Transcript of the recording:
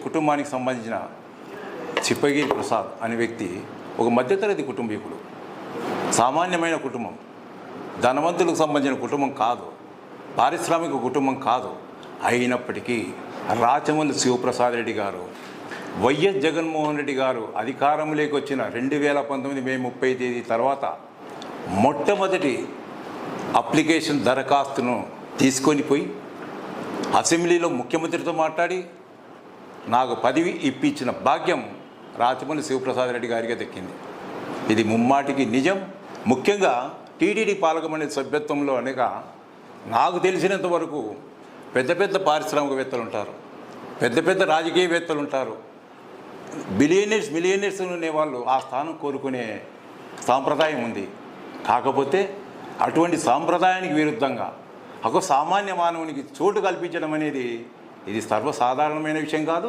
కుటుంబానికి సంబంధించిన చిప్పగిరి ప్రసాద్ అనే వ్యక్తి ఒక మధ్యతరగతి కుటుంబీకుడు. సామాన్యమైన కుటుంబం, ధనవంతులకు సంబంధించిన కుటుంబం కాదు, పారిశ్రామిక కుటుంబం కాదు. అయినప్పటికీ రాచమల్లి శివప్రసాద్ రెడ్డి గారు, వైఎస్ జగన్మోహన్ రెడ్డి గారు అధికారంలోకి వచ్చిన 2019 మే 30 తేదీ తర్వాత మొట్టమొదటి అప్లికేషన్ దరఖాస్తును తీసుకొని పోయి అసెంబ్లీలో ముఖ్యమంత్రితో మాట్లాడి నాకు పదవి ఇప్పించిన భాగ్యం రాచమల్లి శివప్రసాద్ రెడ్డి గారికి దక్కింది. ఇది ముమ్మాటికి నిజం. ముఖ్యంగా టీటీడీ పాలకమండలి సభ్యత్వంలో అనగా నాకు తెలిసినంత వరకు పెద్ద పెద్ద పారిశ్రామికవేత్తలు ఉంటారు, పెద్ద పెద్ద రాజకీయవేత్తలు ఉంటారు, మిలియనర్స్ ఉండేవాళ్ళు ఆ స్థానం కోరుకునే సాంప్రదాయం ఉంది. కాకపోతే అటువంటి సాంప్రదాయానికి విరుద్ధంగా ఒక సామాన్య మానవునికి చోటు కల్పించడం అనేది ఇది సర్వసాధారణమైన విషయం కాదు.